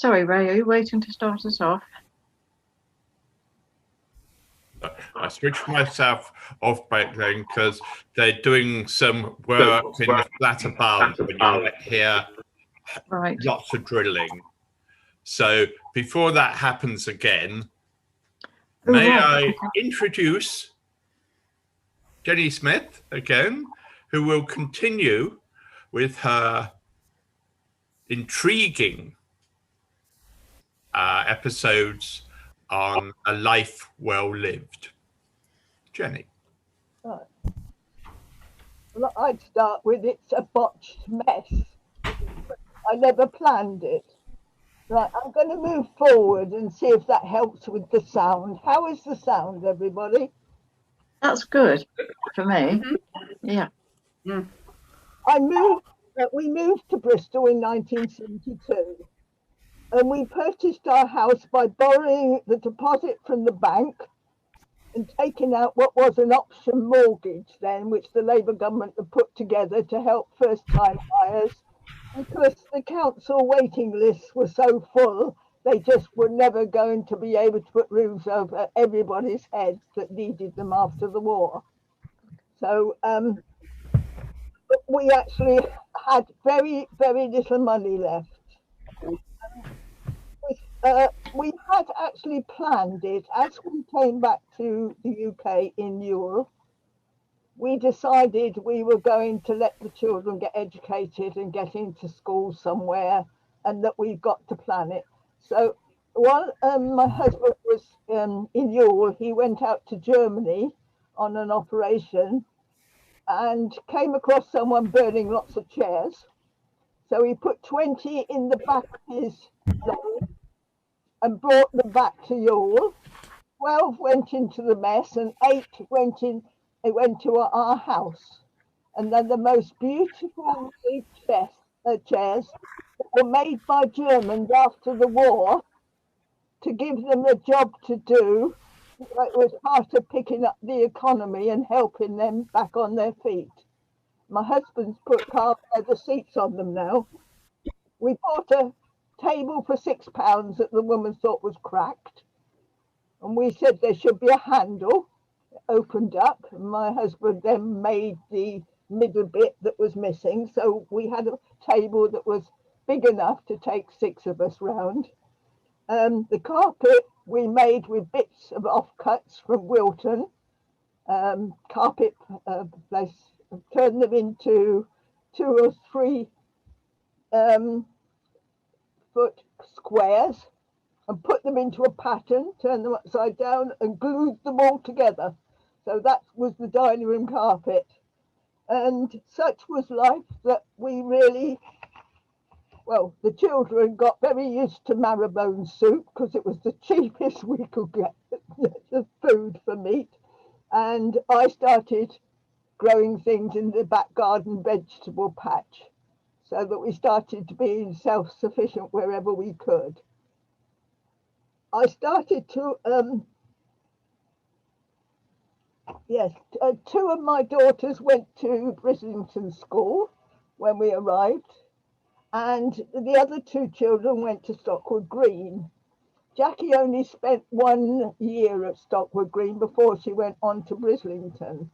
Sorry, Ray, are you waiting to start us off? I switched myself off back then because they're doing some work in the flat above and you might hear lots of drilling. So before that happens again, may I introduce Jenny Smith again, who will continue with her intriguing episodes on a life well lived. Jenny. Right. Well, I'd start with it's a botched mess. I never planned it. Right, I'm going to move forward and see if that helps with the sound. How is the sound, everybody? That's good for me. Yeah. We moved to Bristol in 1972, and we purchased our house by borrowing the deposit from the bank and taking out what was an option mortgage then, which the Labour government had put together to help first-time buyers, because the council waiting lists were so full, they just were never going to be able to put roofs over everybody's heads that needed them after the war. So we actually had very, very little money left. We had actually planned it as we came back to the UK in Yule. We decided we were going to let the children get educated and get into school somewhere, and that we've got to plan it. So while my husband was in Yule, he went out to Germany on an operation and came across someone burning lots of chairs. So he put 20 in the back of his lorry and brought them back to Yule. 12 went into the mess and 8 went to our house. And then the most beautiful chairs that were made by Germans after the war to give them a job to do. It was part of picking up the economy and helping them back on their feet. My husband's put carved leather seats on them now. We bought a table for £6 that the woman thought was cracked. And we said there should be a handle. It opened up. And my husband then made the middle bit that was missing. So we had a table that was big enough to take 6 of us round. The carpet we made with bits of offcuts from Wilton. Carpet place, turned them into 2 or 3 foot squares and put them into a pattern, turned them upside down and glued them all together. So that was the dining room carpet. And such was life that we really, well, the children got very used to marrowbone soup because it was the cheapest we could get the food for meat. And I started growing things in the back garden vegetable patch, so that we started to be self-sufficient wherever we could. I started to, 2 of my daughters went to Brislington School when we arrived, and the other 2 children went to Stockwood Green. Jackie only spent 1 year at Stockwood Green before she went on to Brislington.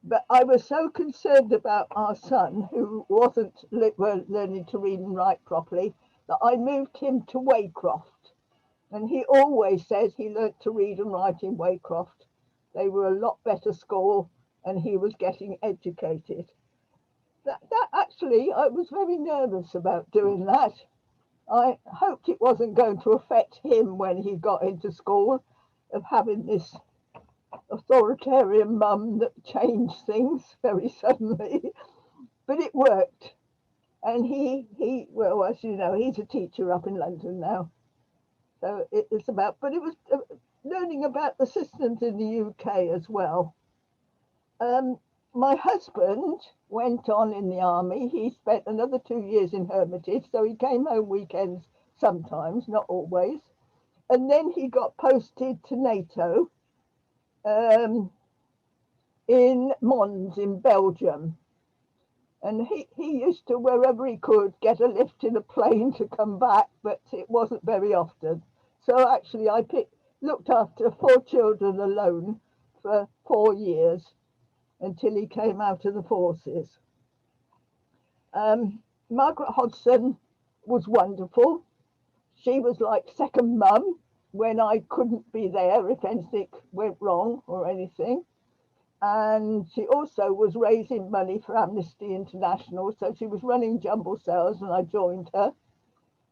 But I was so concerned about our son, who wasn't learning to read and write properly, that I moved him to Waycroft. And he always says he learnt to read and write in Waycroft. They were a lot better school and he was getting educated. That actually, I was very nervous about doing that. I hoped it wasn't going to affect him when he got into school, of having this authoritarian mum that changed things very suddenly, but it worked. And he well, as you know, he's a teacher up in London now. So it's about, but it was learning about the systems in the UK as well. My husband went on in the army. He spent another 2 years in Hermitage, so he came home weekends sometimes, not always. And then he got posted to NATO in Mons in Belgium. And he used to, wherever he could, get a lift in a plane to come back, but it wasn't very often. So actually looked after 4 children alone for 4 years until he came out of the forces. Margaret Hodgson was wonderful. She was like second mum when I couldn't be there if anything went wrong or anything. And she also was raising money for Amnesty International. So she was running jumble sales and I joined her.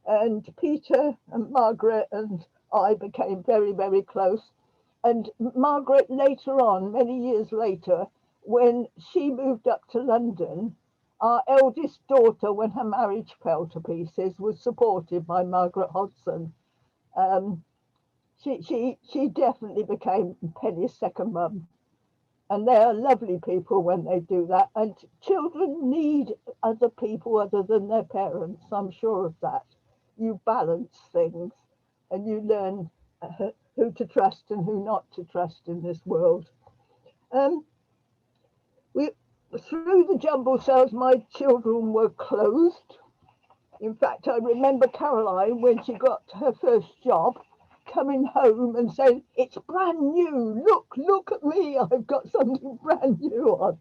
And Peter and Margaret and I became very, very close. And Margaret later on, many years later, when she moved up to London, our eldest daughter, when her marriage fell to pieces, was supported by Margaret Hodgson. She definitely became Penny's second mum. And they are lovely people when they do that. And children need other people other than their parents. I'm sure of that. You balance things and you learn who to trust and who not to trust in this world. Through the jumble sales, my children were closed. In fact, I remember Caroline, when she got her first job, coming home and saying, "It's brand new. Look at me. I've got something brand new on."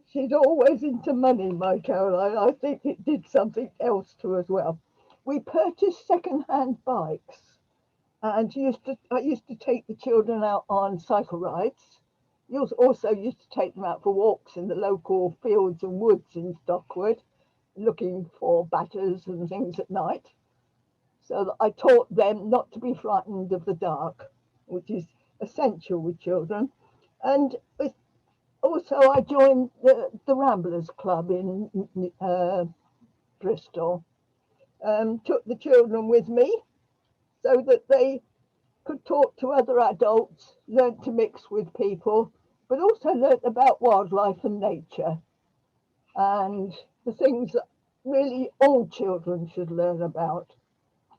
She's always into money, my Caroline. I think it did something else to her as well. We purchased second-hand bikes, and I used to take the children out on cycle rides. You also used to take them out for walks in the local fields and woods in Stockwood, looking for batters and things at night. So I taught them not to be frightened of the dark, which is essential with children. And also I joined the Ramblers Club in Bristol. Took the children with me so that they could talk to other adults, learn to mix with people, but also learn about wildlife and nature and the things that really all children should learn about.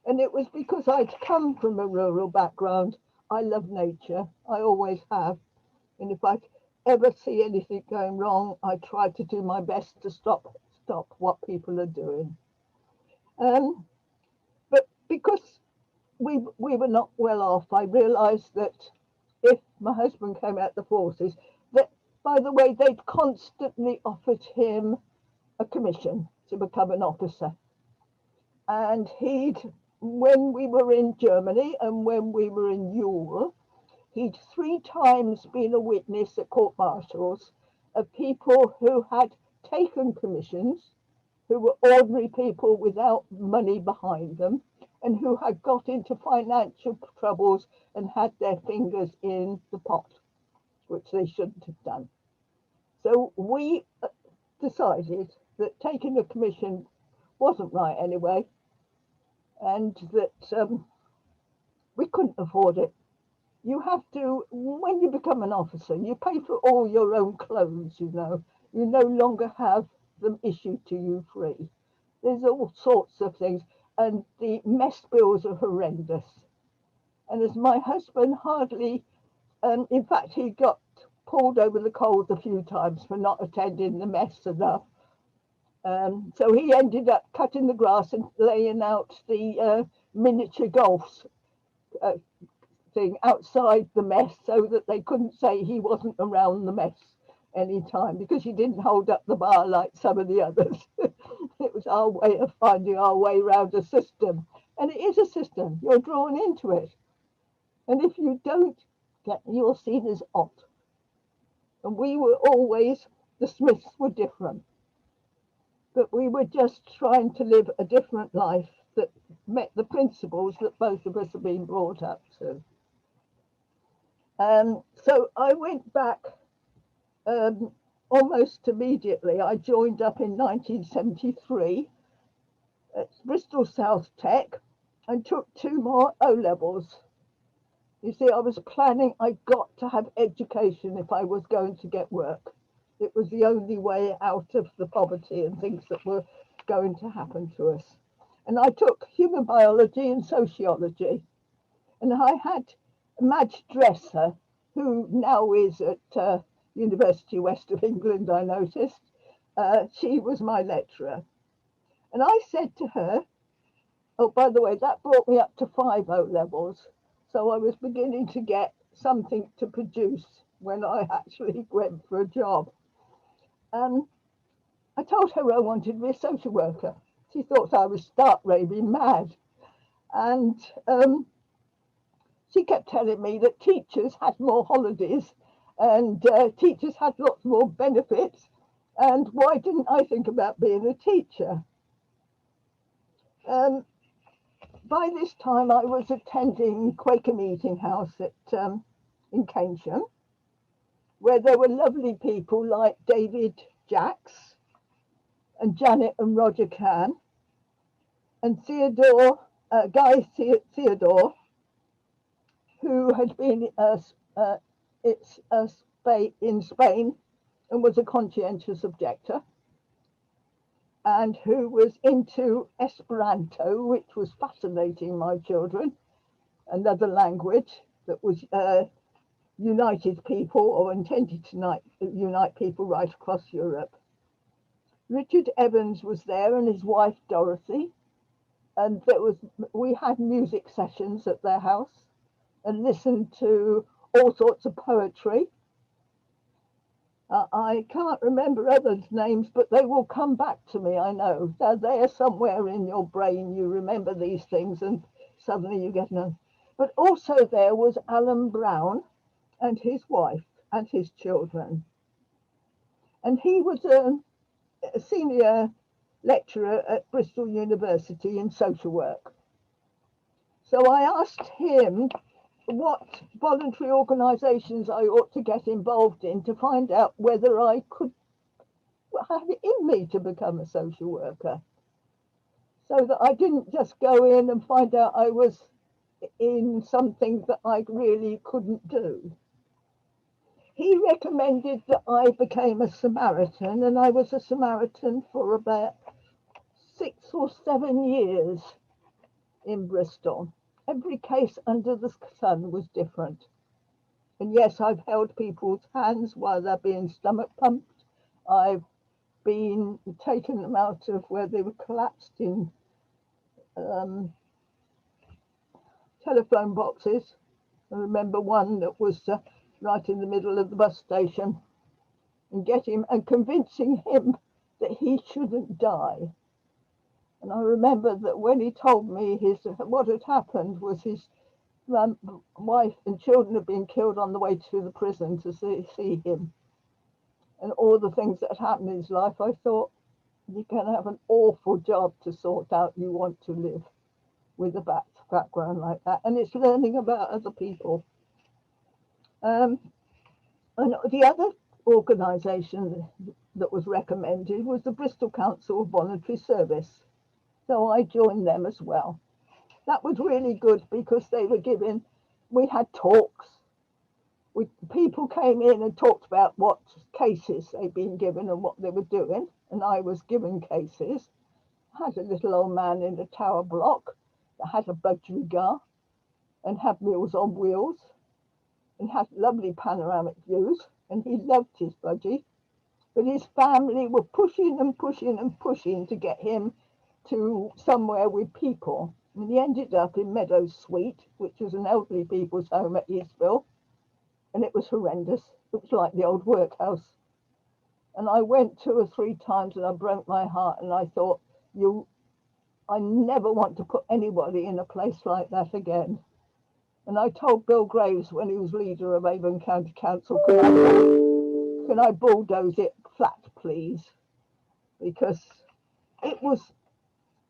And it was because I'd come from a rural background. I love nature. I always have. And if I ever see anything going wrong, I try to do my best to stop what people are doing. But because we were not well off, I realised that if my husband came out the forces, that, by the way, they'd constantly offered him a commission to become an officer. And when we were in Germany and when we were in Ewell, he'd 3 times been a witness at court martials of people who had taken commissions, who were ordinary people without money behind them, and who had got into financial troubles and had their fingers in the pot, which they shouldn't have done. So we decided that taking a commission wasn't right anyway, and that we couldn't afford it. You have to, when you become an officer, you pay for all your own clothes, you know. You no longer have them issued to you free. There's all sorts of things, and the mess bills are horrendous. And as my husband hardly, in fact, he got pulled over the coals a few times for not attending the mess enough. So he ended up cutting the grass and laying out the miniature golfs thing outside the mess so that they couldn't say he wasn't around the mess any time, because he didn't hold up the bar like some of the others. It was our way of finding our way around a system. And it is a system. You're drawn into it. And if you don't, you're seen as odd. And we were always, the Smiths were different. But we were just trying to live a different life that met the principles that both of us have been brought up to. So I went back almost immediately. I joined up in 1973 at Bristol South Tech and took 2 more O-levels. You see, I was planning, I got to have education if I was going to get work. It was the only way out of the poverty and things that were going to happen to us. And I took human biology and sociology. And I had Madge Dresser, who now is at University West of England, I noticed. She was my lecturer. And I said to her, oh, by the way, that brought me up to 5 O-levels. So I was beginning to get something to produce when I actually went for a job. I told her I wanted to be a social worker. She thought I was stark raving mad. And she kept telling me that teachers had more holidays and teachers had lots more benefits. And why didn't I think about being a teacher? By this time, I was attending Quaker Meeting House in Keynsham, where there were lovely people like David Jacks and Janet and Roger Can and Guy Theodore, who had been in Spain and was a conscientious objector, and who was into Esperanto, which was fascinating my children, another language that was united people or intended to unite people right across Europe. Richard Evans was there and his wife Dorothy, and we had music sessions at their house and listened to all sorts of poetry. I can't remember others' names, but they will come back to me, I know. They're there somewhere in your brain. You remember these things and suddenly you get none. But also there was Alan Brown and his wife and his children. And he was a senior lecturer at Bristol University in social work. So I asked him what voluntary organisations I ought to get involved in to find out whether I could have it in me to become a social worker, so that I didn't just go in and find out I was in something that I really couldn't do. He recommended that I became a Samaritan, and I was a Samaritan for about 6 or 7 years in Bristol. Every case under the sun was different. And yes, I've held people's hands while they're being stomach pumped. I've been taken them out of where they were collapsed in telephone boxes. I remember one that was right in the middle of the bus station, and convincing him that he shouldn't die. And I remember that when he told me what had happened was his wife and children had been killed on the way to the prison to see him, and all the things that had happened in his life. I thought, you're going to have an awful job to sort out you want to live with a background like that. And it's learning about other people. And the other organisation that was recommended was the Bristol Council of Voluntary Service. So I joined them as well. That was really good because we had talks. People came in and talked about what cases they'd been given and what they were doing. And I was given cases. I had a little old man in a tower block that had a budgerigar and had Meals on Wheels and had lovely panoramic views. And he loved his budgie. But his family were pushing and pushing and pushing to get him to somewhere with people. And he ended up in Meadows Suite, which was an elderly people's home at Eastville. And it was horrendous. It was like the old workhouse. And I went 2 or 3 times and I broke my heart. And I thought, I never want to put anybody in a place like that again. And I told Bill Graves when he was leader of Avon County Council, can I bulldoze it flat, please? Because it was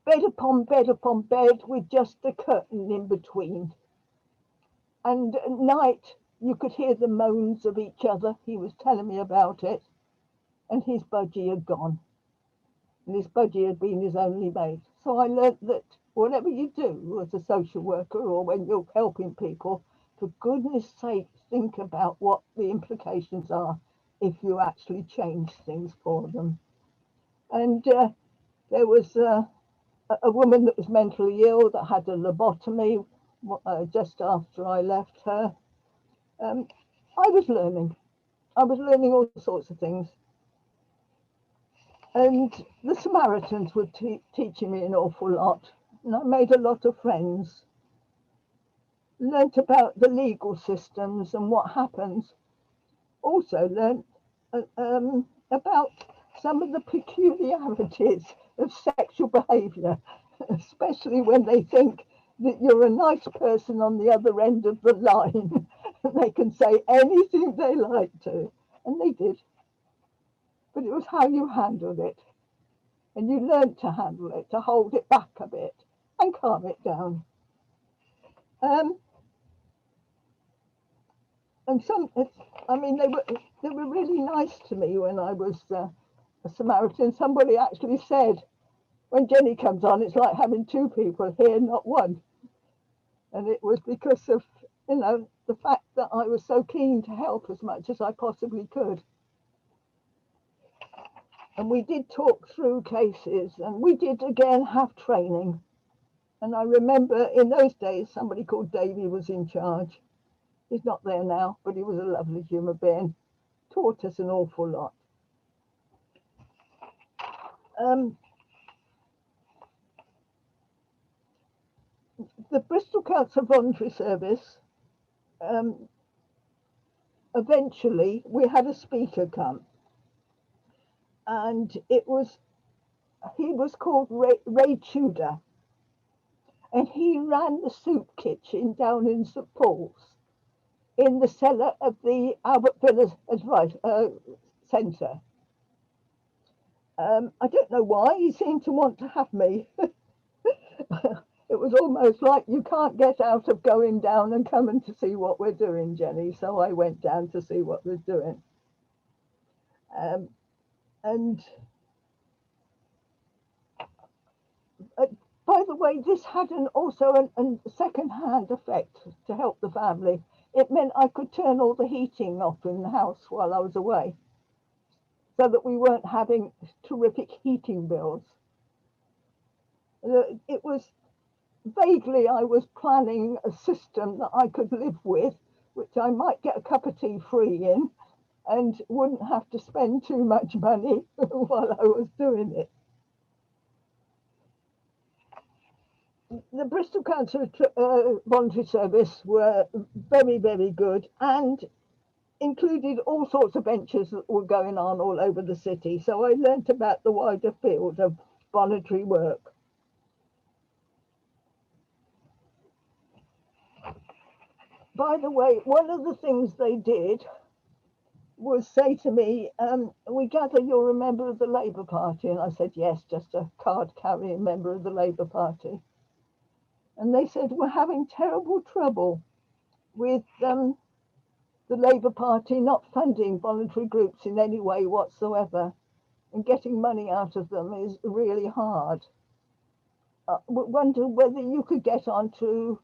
bed upon bed upon bed with just a curtain in between. And at night, you could hear the moans of each other. He was telling me about it. And his budgie had gone. And his budgie had been his only mate. So I learnt that whatever you do as a social worker or when you're helping people, for goodness sake, think about what the implications are if you actually change things for them. And there was a woman that was mentally ill that had a lobotomy just after I left her. I was learning. I was learning all sorts of things. And the Samaritans were teaching me an awful lot. And I made a lot of friends. Learnt about the legal systems and what happens. Also learnt about some of the peculiarities of sexual behaviour, especially when they think that you're a nice person on the other end of the line and they can say anything they like to. And they did. But it was how you handled it. And you learned to handle it, to hold it back a bit and calm it down. And I mean, they were really nice to me when I was a Samaritan. Somebody actually said, when Jenny comes on, it's like having two people here, not one. And it was because of, you know, the fact that I was so keen to help as much as I possibly could. And we did talk through cases, and we did again have training. And I remember in those days, somebody called Davy was in charge. He's not there now, but he was a lovely human being. Taught us an awful lot. The Bristol Council Voluntary Service, eventually we had a speaker come. And he was called Ray Tudor. And he ran the soup kitchen down in St Paul's, in the cellar of the Albert Villas Advice Centre. I don't know why he seemed to want to have me. It was almost like you can't get out of going down and coming to see what we're doing, Jenny. So I went down to see what we're doing. And by the way, this had also a second-hand effect to help the family. It meant I could turn all the heating off in the house while I was away, so that we weren't having terrific heating bills. It was vaguely, I was planning a system that I could live with, which I might get a cup of tea free in and wouldn't have to spend too much money while I was doing it. The Bristol Council Voluntary Service were very, very good and included all sorts of ventures that were going on all over the city. So I learnt about the wider field of voluntary work. By the way, one of the things they did was say to me, we gather you're a member of the Labour Party. And I said, yes, just a card-carrying member of the Labour Party. And they said, we're having terrible trouble with the Labour Party not funding voluntary groups in any way whatsoever. And getting money out of them is really hard. I wonder whether you could get onto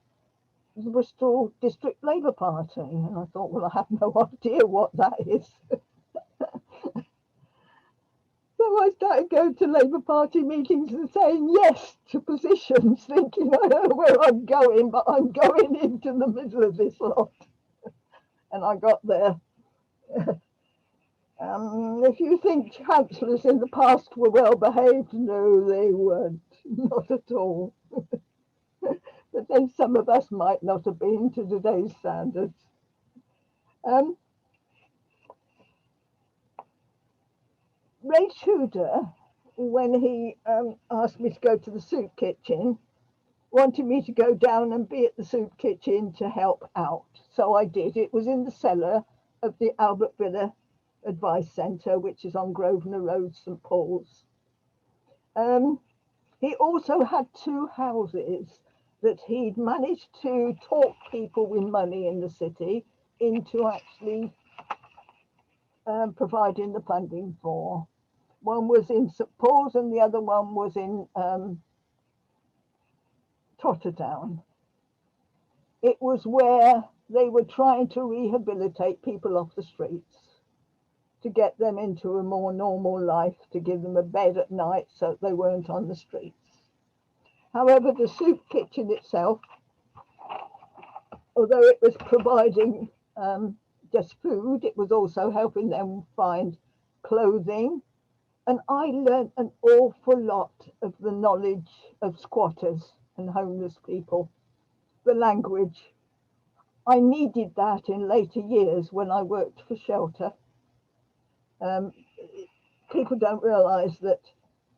the Bristol District Labour Party. And I thought, well, I have no idea what that is. So I started going to Labour Party meetings and saying yes to positions, thinking I don't know where I'm going, but I'm going into the middle of this lot. And I got there. If you think councillors in the past were well behaved, no, they weren't, not at all. But then some of us might not have been to today's standards. Ray Tudor, when he asked me to go to the soup kitchen, wanted me to go down and be at the soup kitchen to help out. So I did. It was in the cellar of the Albert Villa Advice Centre, which is on Grosvenor Road, St Paul's. He also had two houses that he'd managed to talk people with money in the city into actually providing the funding for. One was in St Paul's and the other one was in Totterdown. It was where they were trying to rehabilitate people off the streets, to get them into a more normal life, to give them a bed at night so they weren't on the streets. However, the soup kitchen itself, although it was providing just food, it was also helping them find clothing. And I learned an awful lot of the knowledge of squatters and homeless people, the language. I needed that in later years when I worked for shelter. Um, People don't realise that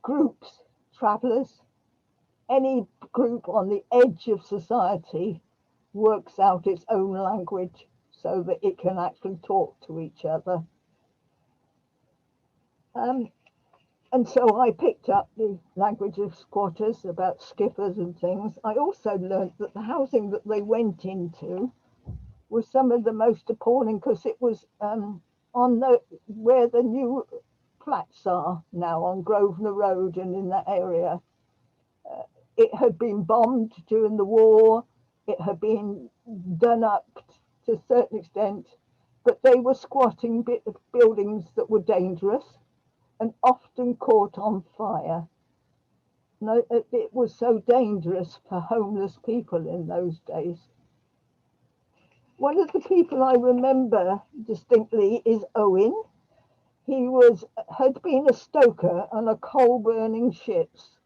groups, travellers, any group on the edge of society works out its own language so that it can actually talk to each other. And so I picked up the language of squatters, about skiffers and things. I also learnt that the housing that they went into was some of the most appalling, because it was on the where the new flats are now on Grosvenor Road and in that area. It had been bombed during the war. It had been done up to a certain extent, but they were squatting buildings that were dangerous and often caught on fire. No, it was so dangerous for homeless people in those days. One of the people I remember distinctly is Owen. He had been a stoker on a coal-burning ships.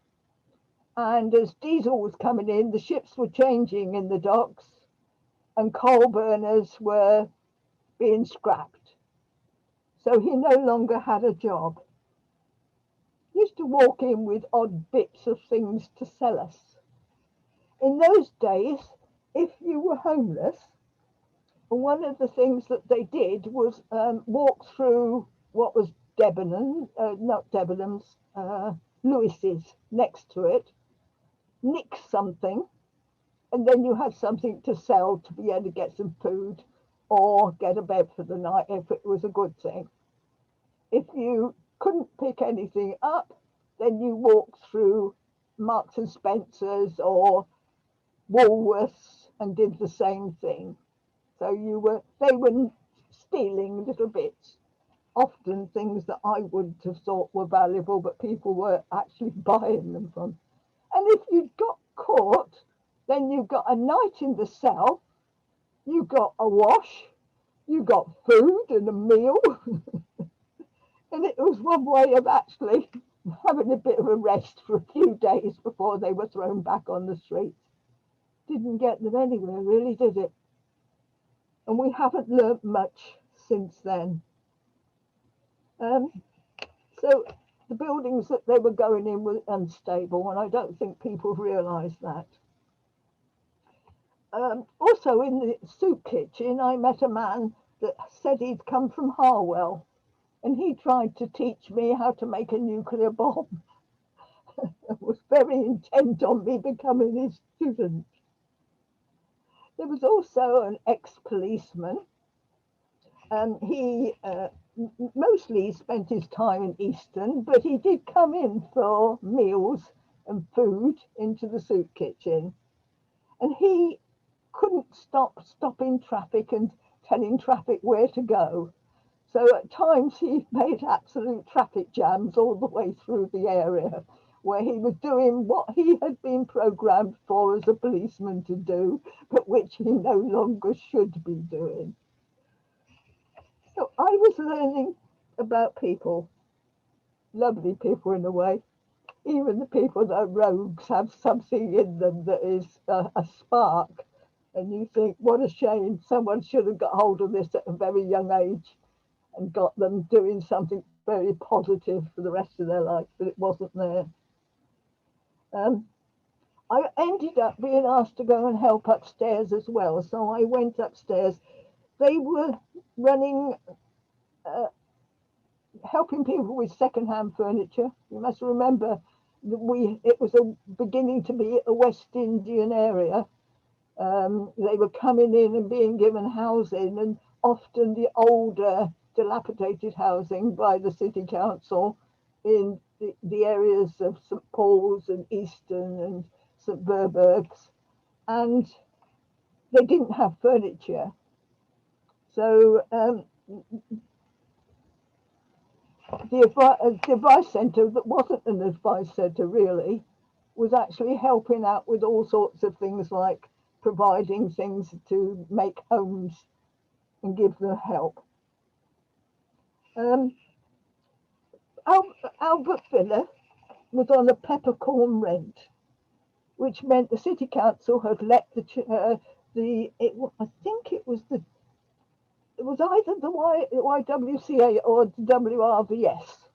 And as diesel was coming in, the ships were changing in the docks and coal burners were being scrapped. So he no longer had a job. He used to walk in with odd bits of things to sell us. In those days, if you were homeless, one of the things that they did was walk through what was Lewis's next to it, nick something, and then you had something to sell to be able to get some food or get a bed for the night if it was a good thing. If you couldn't pick anything up, then you walked through Marks and Spencer's or Woolworths and did the same thing. So they were stealing little bits, often things that I wouldn't have thought were valuable, but people were actually buying them from. And if you got caught, then you got a night in the cell, you got a wash, you got food and a meal. And it was one way of actually having a bit of a rest for a few days before they were thrown back on the streets. Didn't get them anywhere, really, did it? And we haven't learnt much since then. So the buildings that they were going in were unstable, and I don't think people realised that. Also in the soup kitchen, I met a man that said he'd come from Harwell, and he tried to teach me how to make a nuclear bomb. Was very intent on me becoming his student. There was also an ex-policeman, and he mostly spent his time in Easton, but he did come in for meals and food into the soup kitchen. And he couldn't stop stopping traffic and telling traffic where to go. So at times he made absolute traffic jams all the way through the area, where he was doing what he had been programmed for as a policeman to do, but which he no longer should be doing. So I was learning about people, lovely people in a way. Even the people that are rogues have something in them that is a spark. And you think, what a shame, someone should have got hold of this at a very young age and got them doing something very positive for the rest of their life, but it wasn't there. I ended up being asked to go and help upstairs as well. So I went upstairs. They were running, helping people with second-hand furniture. You must remember that it was beginning to be a West Indian area. They were coming in and being given housing, and often the older dilapidated housing by the city council in the areas of St Paul's and Easton and St Werburgh's, and they didn't have furniture. So the advice centre that wasn't an advice centre really was actually helping out with all sorts of things like providing things to make homes and give them help. Albert Villa was on a peppercorn rent, which meant the city council had let I think it was either the YWCA or the WRVS,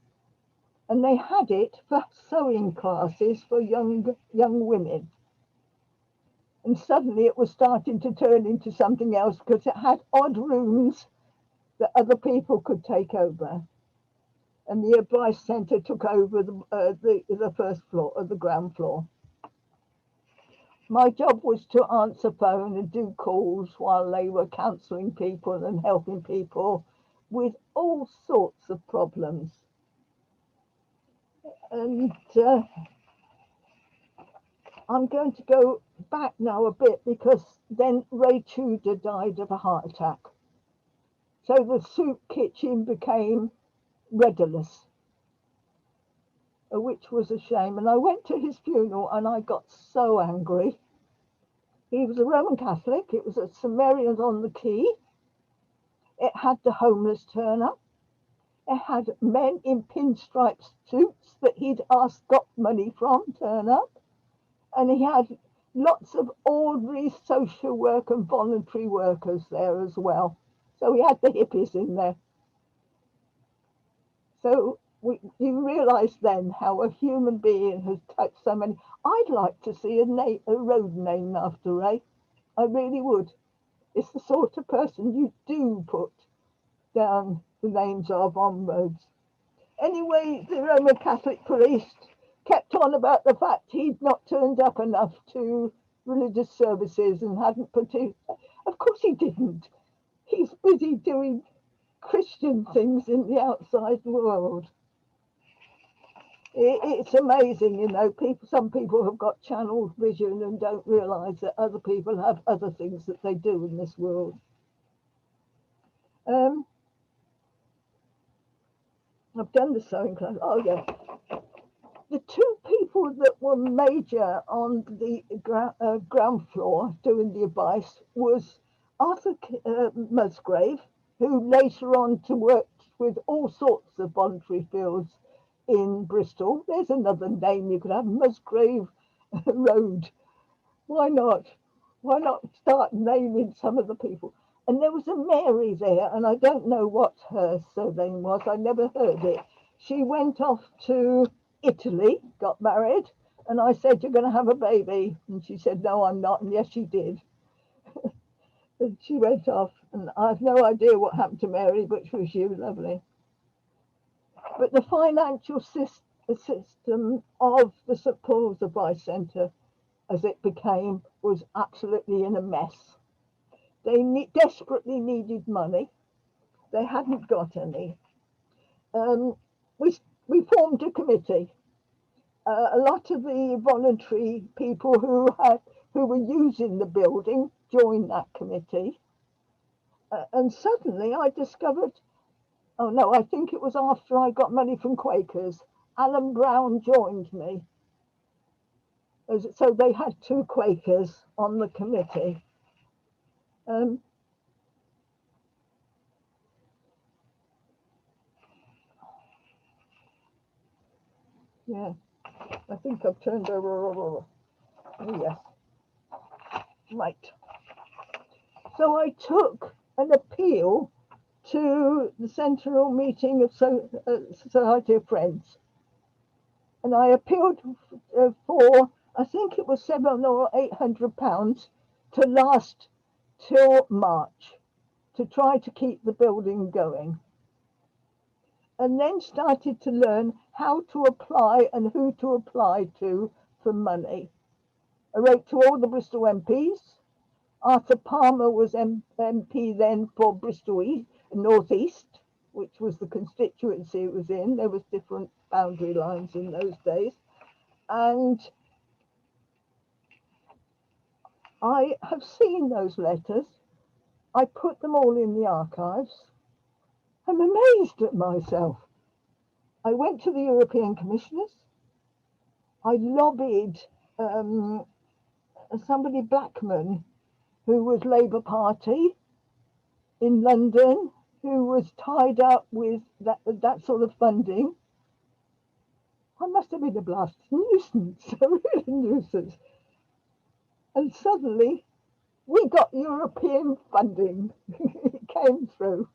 and they had it for sewing classes for young women. And suddenly it was starting to turn into something else because it had odd rooms that other people could take over. And the advice centre took over the first floor, or the ground floor. My job was to answer phone and do calls while they were counselling people and helping people with all sorts of problems. And I'm going to go back now a bit because then Ray Tudor died of a heart attack. So the soup kitchen became rudderless, which was a shame. And I went to his funeral and I got so angry. He was a Roman Catholic. It was at St Mary's on the Quay. It had the homeless turn up. It had men in pinstripe suits that he'd got money from turn up. And he had lots of ordinary social work and voluntary workers there as well. So he had the hippies in there. So you realise then how a human being has touched so many. I'd like to see a road named after Ray. I really would. It's the sort of person you do put down the names of on roads. Anyway, the Roman Catholic priest kept on about the fact he'd not turned up enough to religious services and hadn't of course he didn't. He's busy doing Christian things in the outside world. It's amazing, you know, some people have got channeled vision and don't realise that other people have other things that they do in this world. I've done the sewing class. Oh yeah. The two people that were major on the ground floor doing the advice was Arthur Musgrave, who later on worked with all sorts of voluntary fields in Bristol. There's another name you could have, Musgrave Road. Why not? Why not start naming some of the people? And there was a Mary there, and I don't know what her surname was. I never heard it. She went off to Italy, got married, and I said, "You're going to have a baby." And she said, "No, I'm not." And yes, she did. And she went off, and I have no idea what happened to Mary, but she was lovely. But the financial system of the St Paul's Advice Centre, as it became, was absolutely in a mess. They desperately needed money. They hadn't got any. We formed a committee. A lot of the voluntary people who were using the building joined that committee. And suddenly I discovered, oh no, I think it was after I got money from Quakers, Alan Brown joined me. So they had two Quakers on the committee. Yeah, I think I've turned over. Oh, yes. Right. So I took an appeal to the Central Meeting of Society of Friends. And I appealed for, I think it was £700 or £800 to last till March to try to keep the building going. And then started to learn how to apply and who to apply to for money. I wrote to all the Bristol MPs. Arthur Palmer was MP then for Bristol North East, which was the constituency it was in. There was different boundary lines in those days. And I have seen those letters. I put them all in the archives. I'm amazed at myself. I went to the European Commissioners. I lobbied somebody, Blackman, who was Labour Party in London who was tied up with that sort of funding. I must have been a blast nuisance, a real nuisance. And suddenly we got European funding. It came through.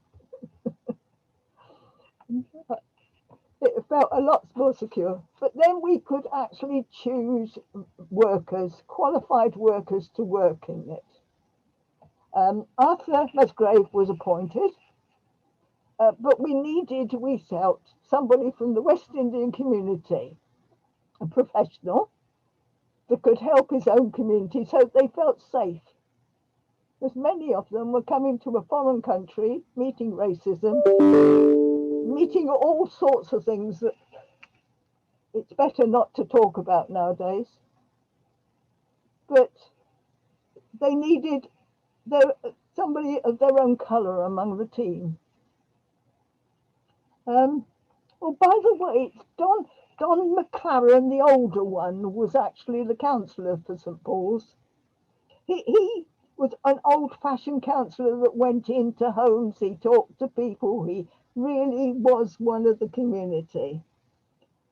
It felt a lot more secure. But then we could actually choose workers, qualified workers to work in it. Arthur Musgrave was appointed, but we felt, somebody from the West Indian community, a professional, that could help his own community so they felt safe. Because many of them were coming to a foreign country, meeting racism, meeting all sorts of things that it's better not to talk about nowadays. But they needed somebody of their own colour among the team. Well, by the way, Don McLaren, the older one, was actually the councillor for St Paul's. He was an old-fashioned councillor that went into homes, he talked to people, he really was one of the community.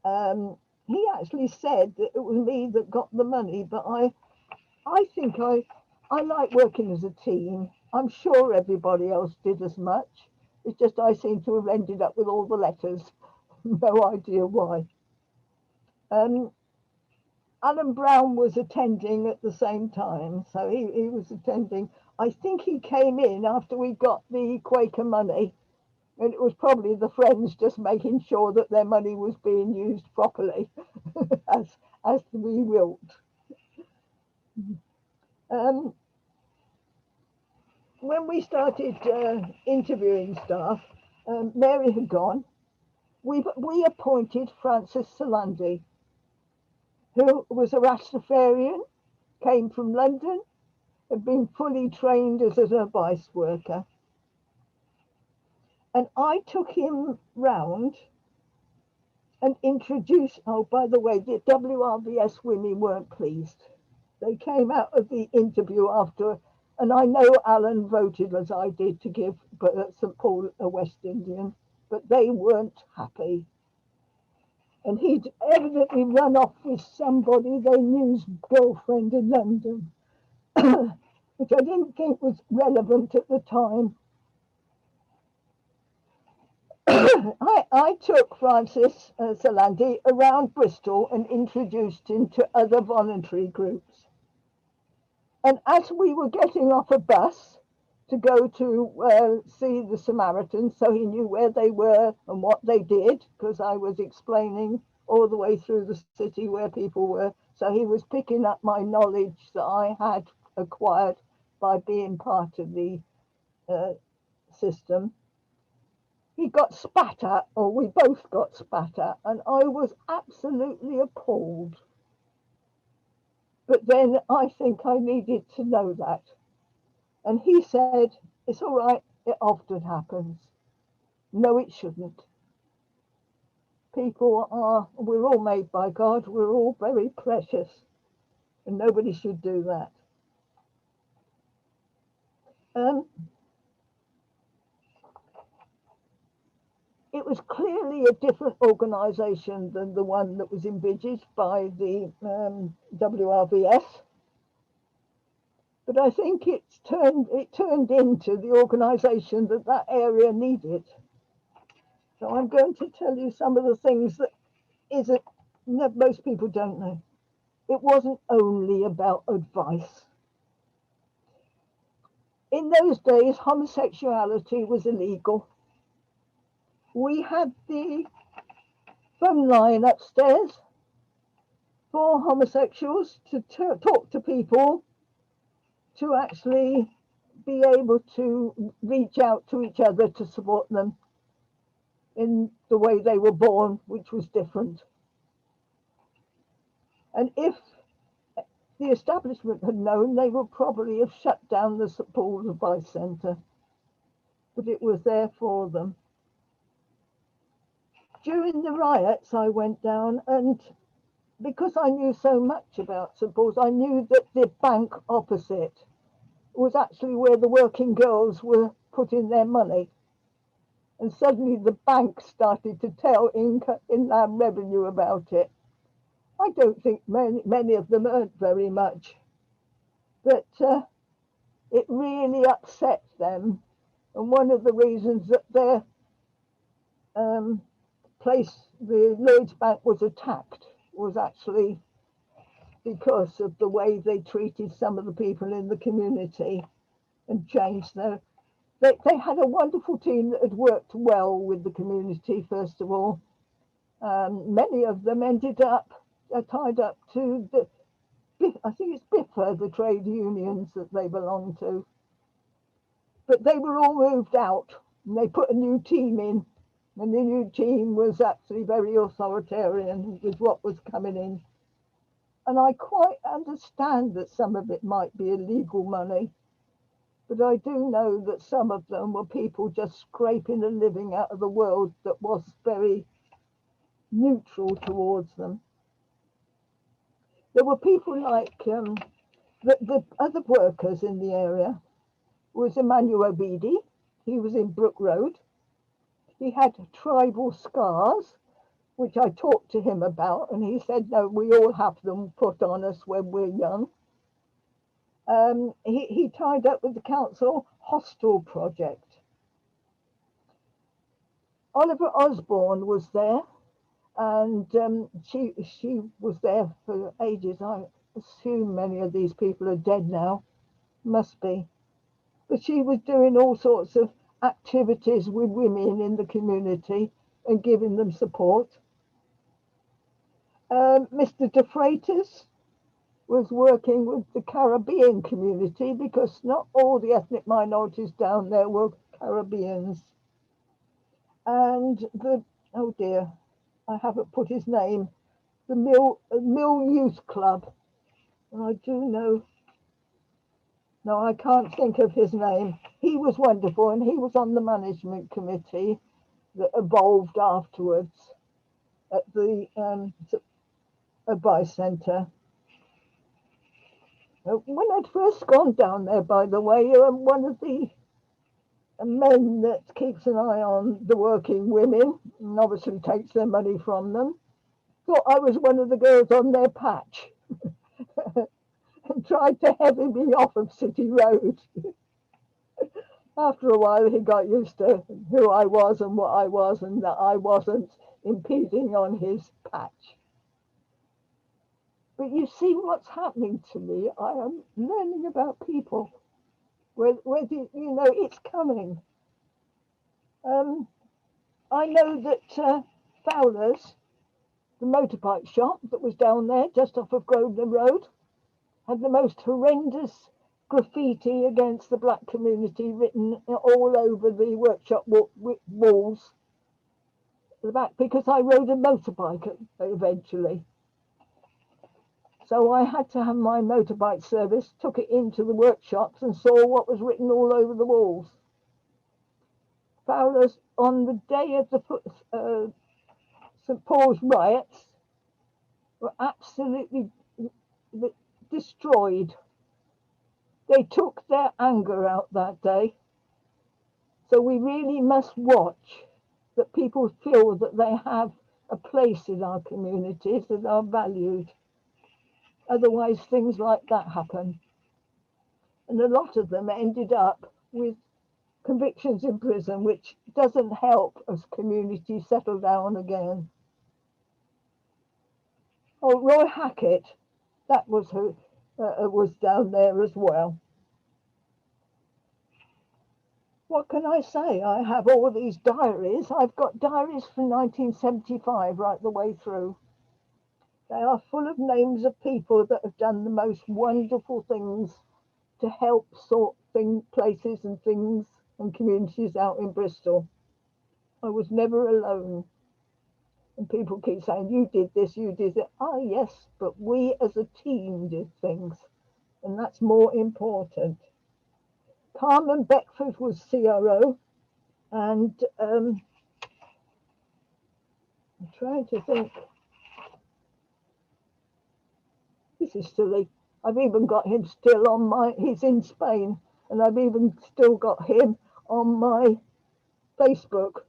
He actually said that it was me that got the money, but I think I like working as a team. I'm sure everybody else did as much. It's just I seem to have ended up with all the letters. No idea why. Alan Brown was attending at the same time, so he was attending. I think he came in after we got the Quaker money, and it was probably the Friends just making sure that their money was being used properly, as we willed. When we started interviewing staff, Mary had gone. We appointed Francis Solandi, who was a Rastafarian, came from London, had been fully trained as an advice worker. And I took him round and introduced, oh, by the way, the WRVS women weren't pleased. They came out of the interview after, and I know Alan voted as I did to give St Paul a West Indian, but they weren't happy. And he'd evidently run off with somebody they knew's girlfriend in London, which I didn't think was relevant at the time. I took Francis Solandi around Bristol and introduced him to other voluntary groups. And as we were getting off a bus to go to see the Samaritans, so he knew where they were and what they did, because I was explaining all the way through the city where people were. So he was picking up my knowledge that I had acquired by being part of the system. He got spat at, or we both got spat at, and I was absolutely appalled. But then I think I needed to know that. And he said, it's all right, it often happens. No, it shouldn't. We're all made by God, we're all very precious, and nobody should do that. It was clearly a different organisation than the one that was envisaged by the WRVS. But I think it turned into the organisation that area needed. So I'm going to tell you some of the things that most people don't know. It wasn't only about advice. In those days, homosexuality was illegal. We had the phone line upstairs for homosexuals to talk to people, to actually be able to reach out to each other to support them in the way they were born, which was different. And if the establishment had known, they would probably have shut down the St Paul's Advice Centre, but it was there for them. During the riots, I went down, and because I knew so much about St Paul's, I knew that the bank opposite was actually where the working girls were putting their money. And suddenly the bank started to tell inland revenue about it. I don't think many of them earned very much, but it really upset them. And one of the reasons that their place, the Lloyds Bank, was attacked was actually because of the way they treated some of the people in the community and changed their. They had a wonderful team that had worked well with the community, first of all. Many of them ended up tied up to the, I think it's BIFA, the trade unions that they belonged to. But they were all moved out and they put a new team in. And the new team was actually very authoritarian with what was coming in. And I quite understand that some of it might be illegal money, but I do know that some of them were people just scraping a living out of the world that was very neutral towards them. There were people like the other workers in the area was Emmanuel Obidi. He was in Brook Road. He had tribal scars, which I talked to him about, and he said, no, we all have them put on us when we're young. He tied up with the council hostel project. Oliver Osborne was there, and she was there for ages. I assume many of these people are dead now, must be. But she was doing all sorts of activities with women in the community and giving them support. Mr. De Freitas was working with the Caribbean community because not all the ethnic minorities down there were Caribbeans. And oh dear, I haven't put his name, the Mill Youth Club. And I do know, no, I can't think of his name. He was wonderful, and he was on the management committee that evolved afterwards at the advice centre. When I'd first gone down there, by the way, one of the men that keeps an eye on the working women and obviously takes their money from them, thought I was one of the girls on their patch and tried to heavy me off of City Road. After a while, he got used to who I was and what I was, and that I wasn't impeding on his patch. But you see what's happening to me. I am learning about people. Where do you know it's coming? I know that Fowler's, the motorbike shop that was down there just off of Grosvenor Road, had the most horrendous graffiti against the black community written all over the workshop walls at the back, because I rode a motorbike eventually. So I had to have my motorbike service, took it into the workshops and saw what was written all over the walls. Fowler's, on the day of the St. Paul's riots, were absolutely destroyed. They took their anger out that day. So we really must watch that people feel that they have a place in our communities, that are valued. Otherwise, things like that happen. And a lot of them ended up with convictions in prison, which doesn't help as communities settle down again. Oh, Roy Hackett, that was who was down there as well. What can I say? I have all these diaries. I've got diaries from 1975 right the way through. They are full of names of people that have done the most wonderful things to help sort places and things and communities out in Bristol. I was never alone. And people keep saying, you did this, you did it. Ah, yes, but we as a team did things. And that's more important. Carmen Beckford was CRO. And I'm trying to think. This is silly. I've even got him still on he's in Spain. and I've even still got him on my Facebook.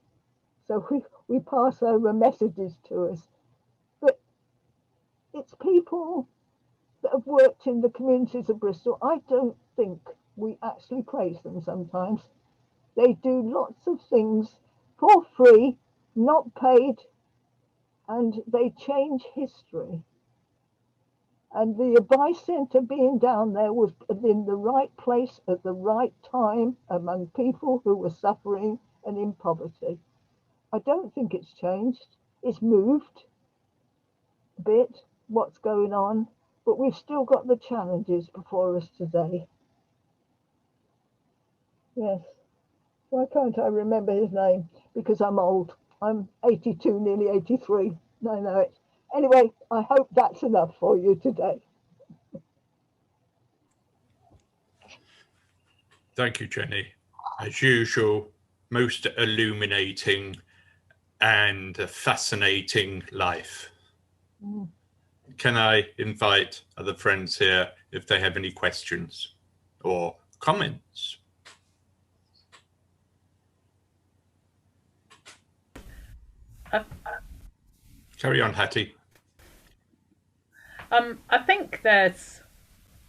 So we pass over messages to us. But it's people that have worked in the communities of Bristol. I don't think we actually praise them sometimes. They do lots of things for free, not paid, and they change history. And the advice centre being down there was in the right place at the right time among people who were suffering and in poverty. I don't think it's changed. It's moved a bit, what's going on, but we've still got the challenges before us today. Yes. Why can't I remember his name? Because I'm old. I'm 82, nearly 83. I know it. Anyway, I hope that's enough for you today. Thank you, Jenny. As usual, most illuminating and a fascinating life. Can I invite other friends here if they have any questions or comments? Carry on, Hattie. I think there's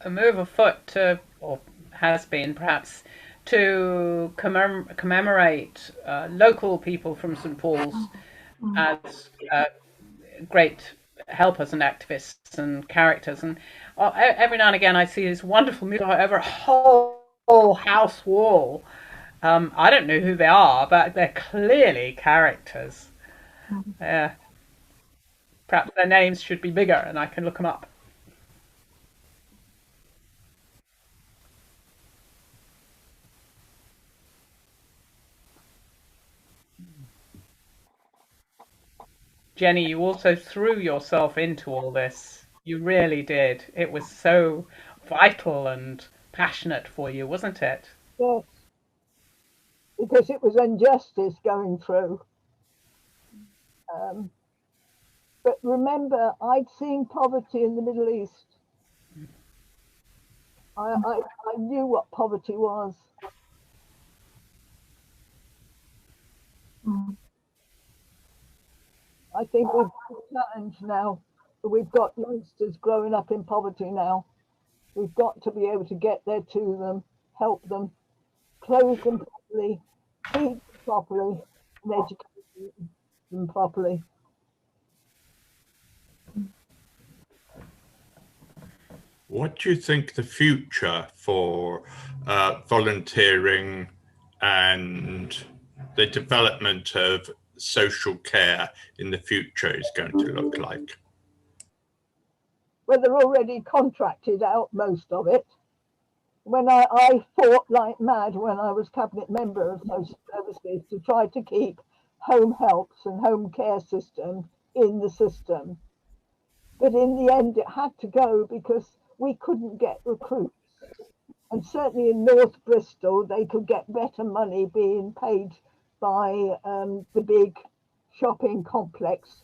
a move afoot to, or has been perhaps, to commemorate local people from St Paul's as great helpers and activists and characters. And every now and again I see this wonderful mural over a whole house wall. I don't know who they are, but they're clearly characters. Yeah. Perhaps their names should be bigger and I can look them up. Jenny, you also threw yourself into all this. You really did. It was so vital and passionate for you, wasn't it? Yes, because it was injustice going through. But remember, I'd seen poverty in the Middle East. I knew what poverty was. I think we've got a challenge now. We've got youngsters growing up in poverty now. We've got to be able to get there to them, help them, clothe them properly, feed them properly, and educate them properly. What do you think the future for volunteering and the development of social care in the future is going to look like? Well, they're already contracted out, most of it. When I fought like mad when I was cabinet member of social services to try to keep home helps and home care system in the system. But in the end, it had to go because we couldn't get recruits. And certainly in North Bristol, they could get better money being paid by the big shopping complex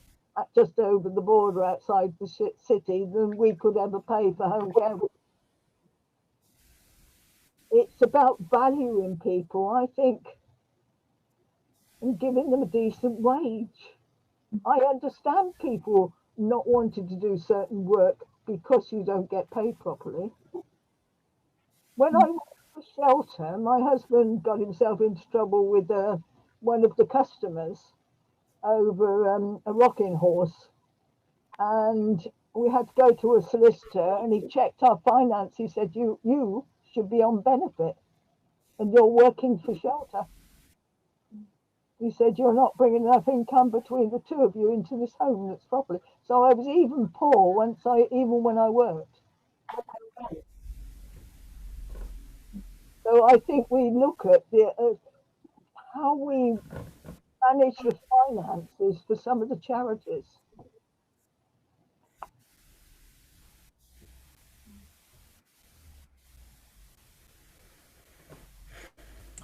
just over the border outside the city than we could ever pay for home care. It's about valuing people, I think, and giving them a decent wage. I understand people not wanting to do certain work because you don't get paid properly. When I went to the shelter, my husband got himself into trouble with one of the customers over a rocking horse. And we had to go to a solicitor and he checked our finance. He said, you should be on benefit and you're working for shelter. He said, you're not bringing enough income between the two of you into this home that's properly. So I was even poor even when I worked. So I think we look at how we manage the finances for some of the charities.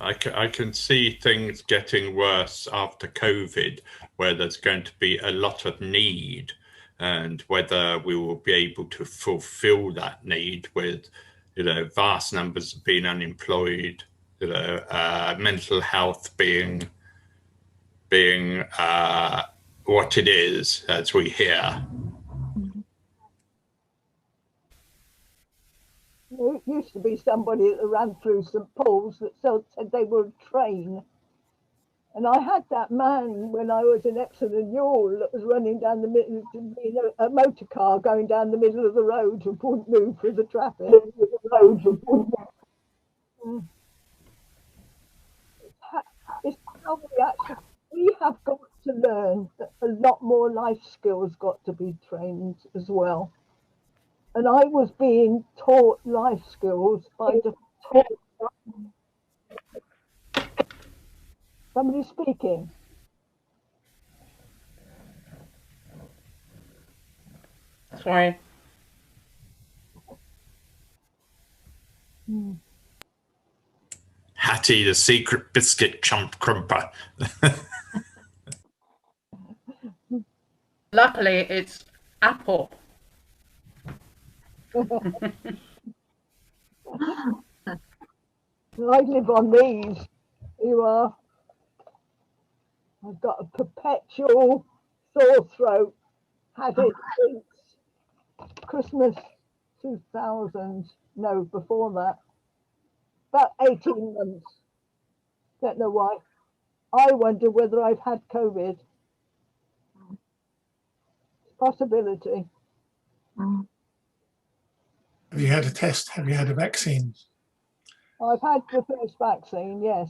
I can see things getting worse after COVID, where there's going to be a lot of need, and whether we will be able to fulfill that need with, vast numbers of being unemployed, mental health being what it is, as we hear. There used to be somebody that ran through St Paul's that said they were a train. And I had that man when I was in Exeter and Ewell that was running down the middle, a motor car going down the middle of the road and wouldn't move through the traffic. It's how we have got to learn that a lot more life skills got to be trained as well. And I was being taught life skills by somebody speaking. Sorry. Hattie, the secret biscuit crumper. Luckily, it's apple. I live on these. You are. I've got a perpetual sore throat. Had it since Christmas 2000. No, before that. About 18 months. Don't know why. I wonder whether I've had COVID. Possibility. Have you had a test? Have you had a vaccine? I've had the first vaccine, yes.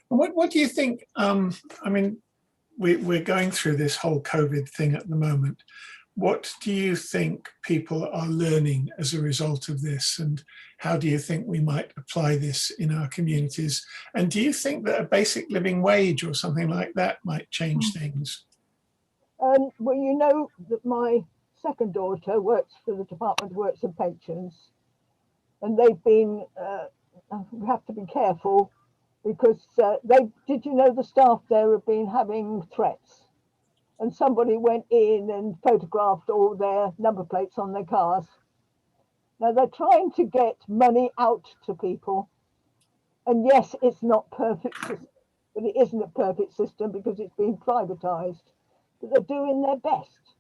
What do you think? I mean, we're going through this whole COVID thing at the moment. What do you think people are learning as a result of this? And how do you think we might apply this in our communities? And do you think that a basic living wage or something like that might change things? Well, you know that my second daughter works for the Department of Works and Pensions, and they've been, we have to be careful because did you know the staff there have been having threats? And somebody went in and photographed all their number plates on their cars. Now they're trying to get money out to people. And yes, it's not perfect system, but it isn't a perfect system because it's been privatized. But they're doing their best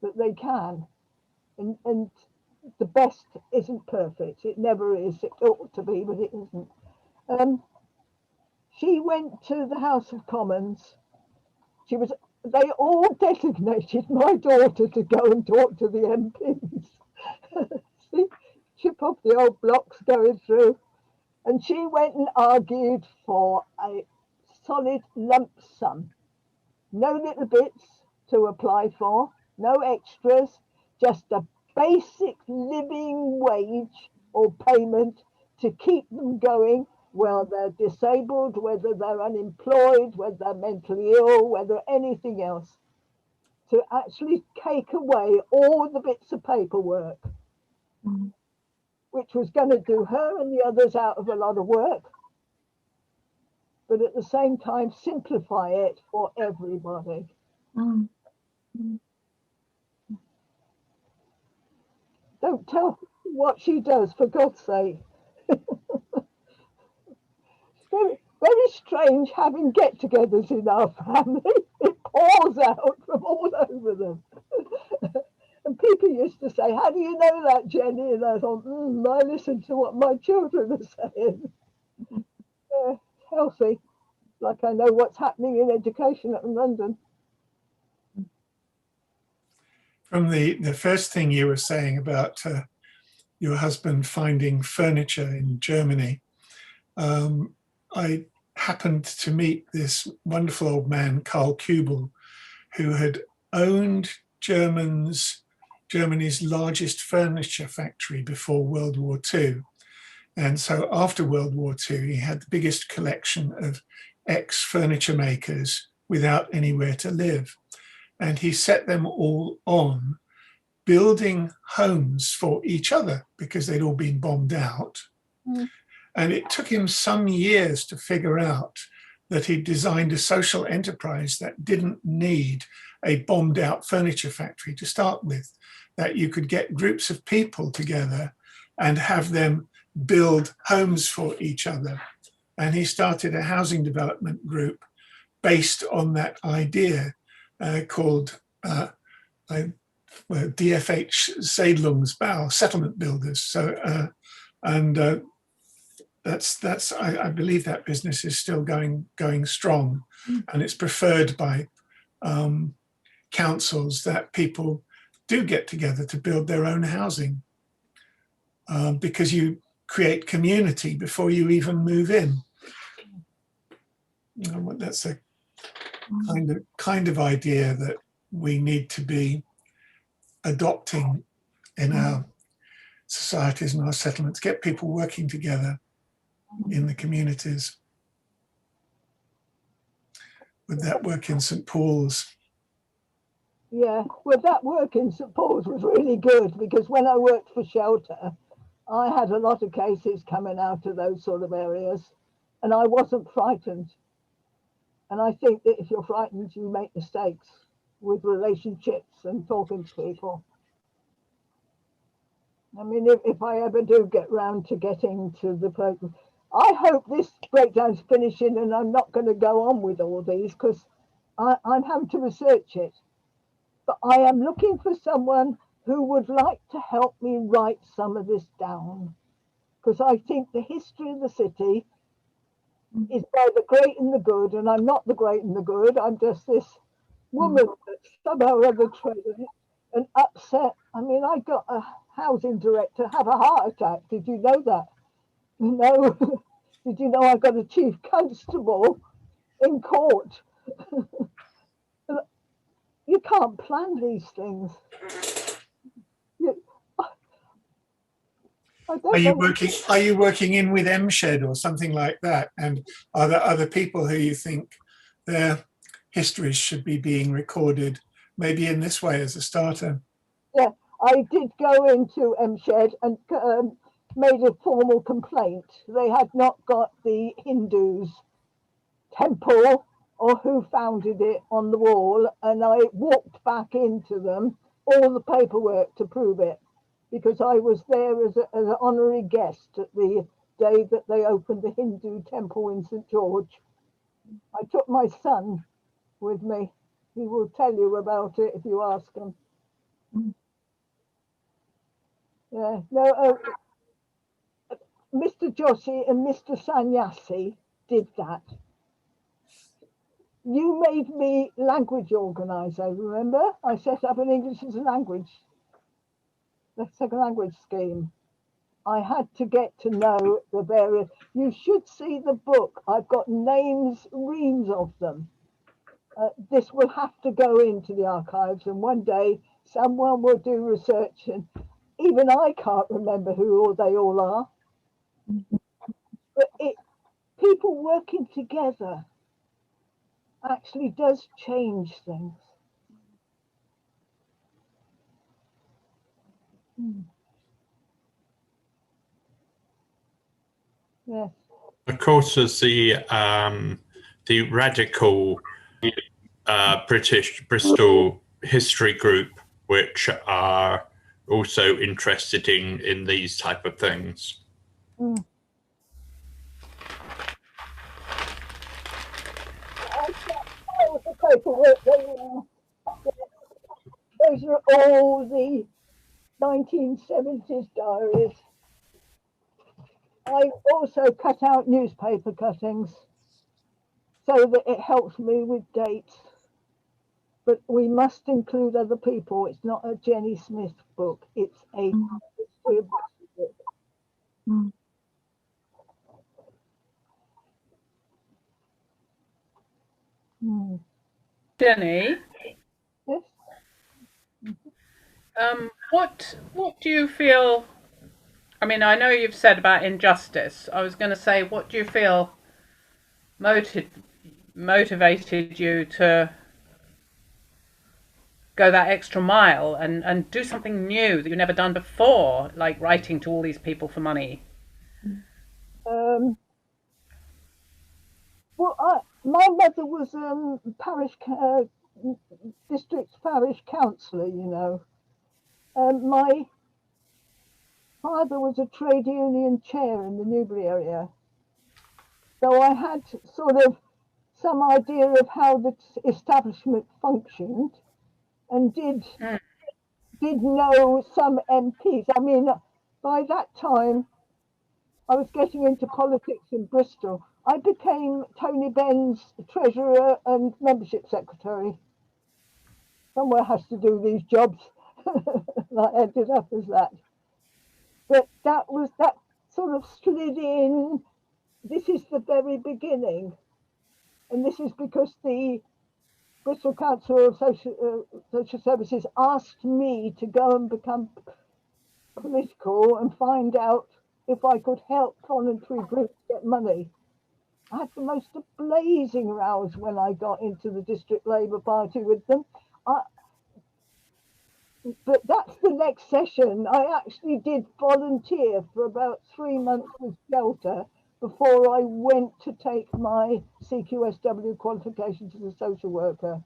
that they can. And the best isn't perfect. It never is. It ought to be, but it isn't. She went to the House of Commons. They all designated my daughter to go and talk to the MPs. See, chip off the old blocks going through. And she went and argued for a solid lump sum. No little bits to apply for, no extras, just a basic living wage or payment to keep them going whether they're disabled, whether they're unemployed, whether they're mentally ill, whether anything else, to actually take away all the bits of paperwork, which was going to do her and the others out of a lot of work, but at the same time simplify it for everybody. Don't tell what she does, for God's sake. Very, very strange having get-togethers in our family. It pours out from all over them. And people used to say, "How do you know that, Jenny?" And I thought, I listen to what my children are saying. Healthy, like I know what's happening in education in London. From the first thing you were saying about your husband finding furniture in Germany, I happened to meet this wonderful old man, Karl Kubel, who had owned Germany's largest furniture factory before World War II. And so after World War II, he had the biggest collection of ex-furniture makers without anywhere to live. And he set them all on building homes for each other because they'd all been bombed out. And it took him some years to figure out that he'd designed a social enterprise that didn't need a bombed out furniture factory to start with, that you could get groups of people together and have them build homes for each other. And he started a housing development group based on that idea called DFH Siedlungsbau, settlement builders. So, that's I believe that business is still going strong, and it's preferred by councils that people do get together to build their own housing, because you create community before you even move in. That's a kind of idea that we need to be adopting in our societies and our settlements. Get people working together in the communities. Would that work in St. Paul's? Yeah, well, that work in St. Paul's was really good, because when I worked for Shelter, I had a lot of cases coming out of those sort of areas, and I wasn't frightened. And I think that if you're frightened, you make mistakes with relationships and talking to people. I mean, if I ever do get round to getting to the program, I hope this breakdown's finishing and I'm not going to go on with all these, because I'm having to research it. But I am looking for someone who would like to help me write some of this down, because I think the history of the city is by the great and the good, and I'm not the great and the good. I'm just this woman that somehow or other treasured it and upset. I mean, I got a housing director have a heart attack. Did you know that? No. Did you know I got a chief constable in court? You can't plan these things. Are you working in with MShed or something like that? And are there other people who you think their histories should be being recorded, maybe in this way as a starter? Yeah, I did go into MShed and made a formal complaint. They had not got the Hindus' temple or who founded it on the wall, and I walked back into them, all the paperwork to prove it, because I was there as an honorary guest at the day that they opened the Hindu temple in St. George. I took my son with me. He will tell you about it if you ask him. Yeah, no, Mr. Joshi and Mr. Sannyasi did that. You made me language organizer, remember? I set up an English as a language, the second language scheme. I had to get to know the various, you should see the book. I've got names, reams of them. This will have to go into the archives, and one day someone will do research, and even I can't remember who they all are. But people working together actually does change things. Yes. Of course, there's the radical British Bristol history group, which are also interested in these type of things. Those are all the 1970s diaries. I also cut out newspaper cuttings so that it helps me with dates. But we must include other people. It's not a Jenny Smith book. It's a history of book. Jenny? Yes? What do you feel? I mean, I know you've said about injustice. I was going to say, what do you feel motivated you to go that extra mile and do something new that you've never done before, like writing to all these people for money? Well, my mother was parish district parish councillor, you know. father was a trade union chair in the Newbury area. So I had sort of some idea of how the establishment functioned, and did know some MPs. I mean, by that time, I was getting into politics in Bristol. I became Tony Benn's treasurer and membership secretary. Somewhere has to do these jobs. I ended up as that. But that sort of slid in. This is the very beginning. And this is because the Bristol Council of Social Services asked me to go and become political and find out if I could help voluntary groups get money. I had the most blazing rows when I got into the District Labour Party with them. But that's the next session. I actually did volunteer for about 3 months with Shelter before I went to take my CQSW qualification as a social worker.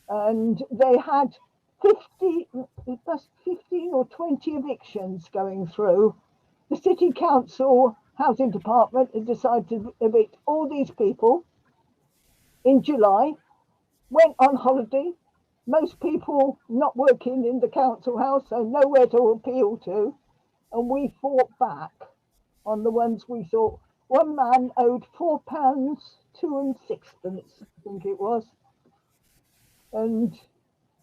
And they had 15 or 20 evictions going through. The City Council Housing Department had decided to evict all these people in July, went on holiday. Most people not working in the council house, so nowhere to appeal to. And we fought back on the ones we thought. One man owed £4, 2 and 6pence, I think it was. And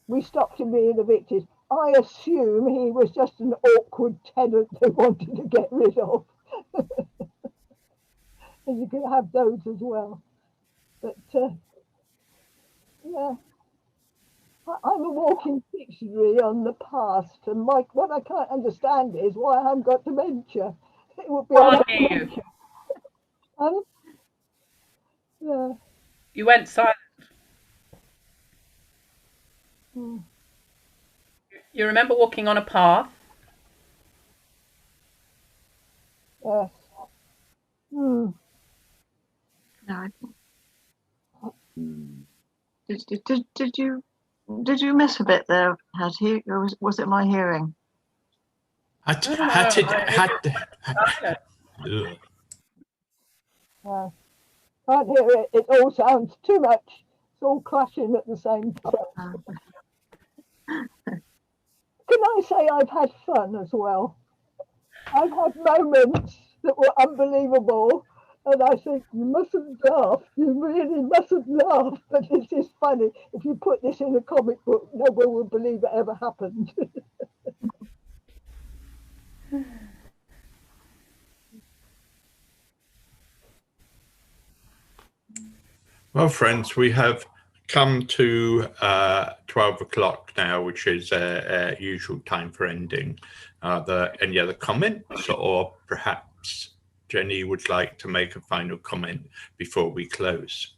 we stopped him being evicted. I assume he was just an awkward tenant they wanted to get rid of. And you could have those as well. But yeah, I'm a walking dictionary on the past. And what I can't understand is why I haven't got dementia. It would be dementia. Yeah. You went silent. You remember walking on a path? Yes. No. Did you miss a bit there, Hattie, or was it my hearing? Yeah. Can't hear it. It all sounds too much. It's all clashing at the same time. Can I say I've had fun as well? I've had moments that were unbelievable, and I think you mustn't laugh. You really mustn't laugh, but this is funny. If you put this in a comic book, no one will believe it ever happened. Well, friends, we have come to 12 o'clock now, which is usual time for ending. Any other comments, or perhaps Jenny would like to make a final comment before we close?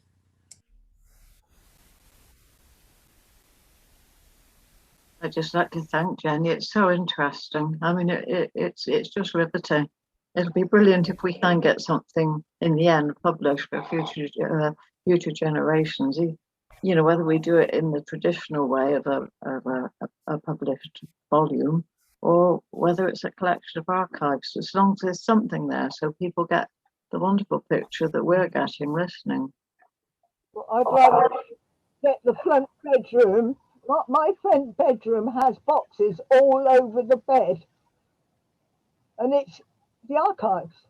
I'd just like to thank Jenny. It's so interesting. I mean, it's just riveting. It'll be brilliant if we can get something in the end published for future generations. You know, whether we do it in the traditional way of a published volume, or whether it's a collection of archives, as long as there's something there, so people get the wonderful picture that we're getting listening. Well, I'd rather get the front bedroom. My front bedroom has boxes all over the bed, and it's the archives.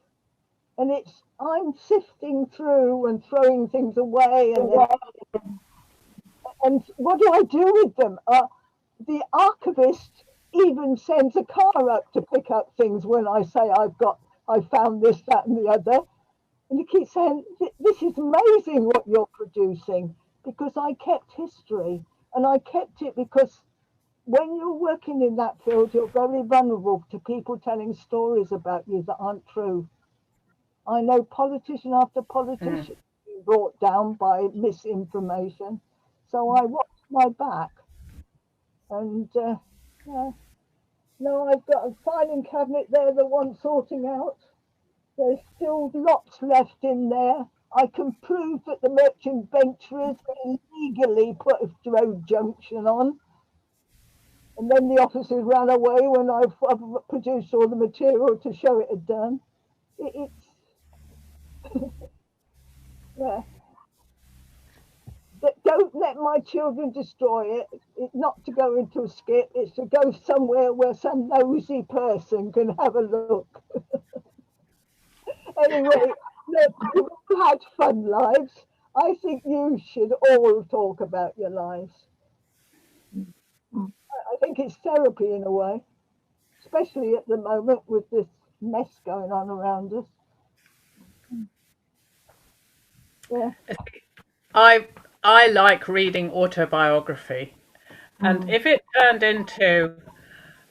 And I'm sifting through and throwing things away, and what do I do with them? The archivist even sends a car up to pick up things when I say I found this, that, and the other. And he keeps saying, this is amazing what you're producing, because I kept history, and I kept it because when you're working in that field, you're very vulnerable to people telling stories about you that aren't true. I know politician after politician brought down by misinformation. So I watched my back. And yeah. No, I've got a filing cabinet there that wants sorting out. There's still lots left in there. I can prove that the merchant venturers illegally put a road junction on. And then the officers ran away when I've produced all the material to show it had done. It's yeah. Don't let my children destroy it. It's not to go into a skip. It's to go somewhere where some nosy person can have a look. Anyway, look, you've all had fun lives. I think you should all talk about your lives. I think it's therapy in a way, especially at the moment with this mess going on around us. Yeah. I like reading autobiography, and if it turned into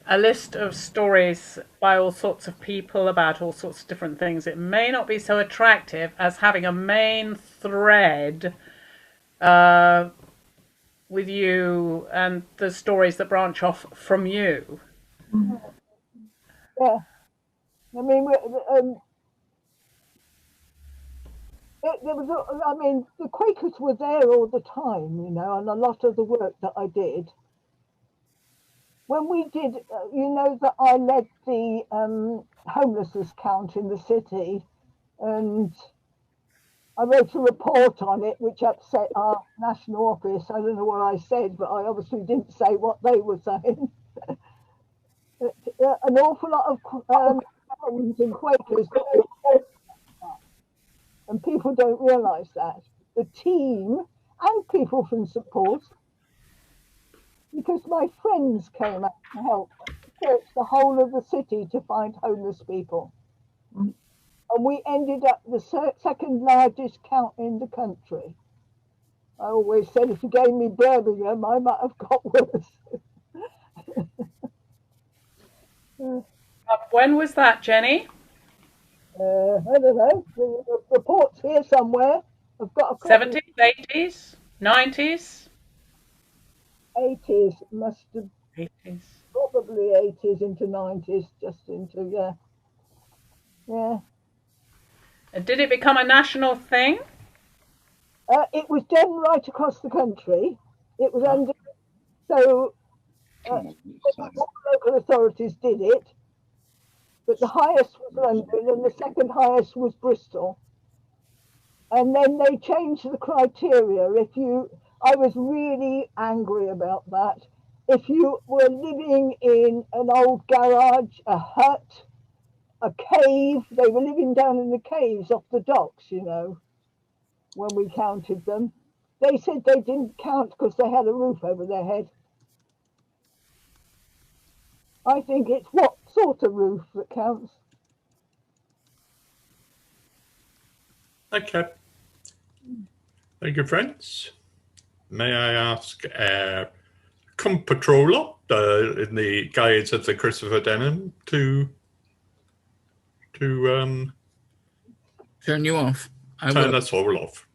a list of stories by all sorts of people about all sorts of different things, it may not be so attractive as having a main thread with you and the stories that branch off from you. Yeah. I mean, the Quakers were there all the time, you know, and a lot of the work that I did. When we did, you know, that I led the homelessness count in the city, and I wrote a report on it, which upset our national office. I don't know what I said, but I obviously didn't say what they were saying. An awful lot of Friends and Quakers, and people don't realise that. The team and people from St Paul's, because my friends came out to help search the whole of the city to find homeless people. And we ended up the second largest count in the country. I always said if you gave me Birmingham, I might have got worse. When was that, Jenny? I don't know. The report's here somewhere. I've got a copy. 70s, 80s, 90s? 80s, must have 80s. probably 80s into 90s, just into, yeah. Yeah. And did it become a national thing? It was done right across the country. It was under, so all local authorities did it, but the highest was London and the second highest was Bristol. And then they changed the criteria. I was really angry about that. If you were living in an old garage, a hut, a cave, they were living down in the caves off the docks, you know, when we counted them. They said they didn't count because they had a roof over their head. I think it's what sort of roof that counts. Okay. Thank you, friends. May I ask Comptroller in the guise of the Christopher Denham to turn you off. turn us all off.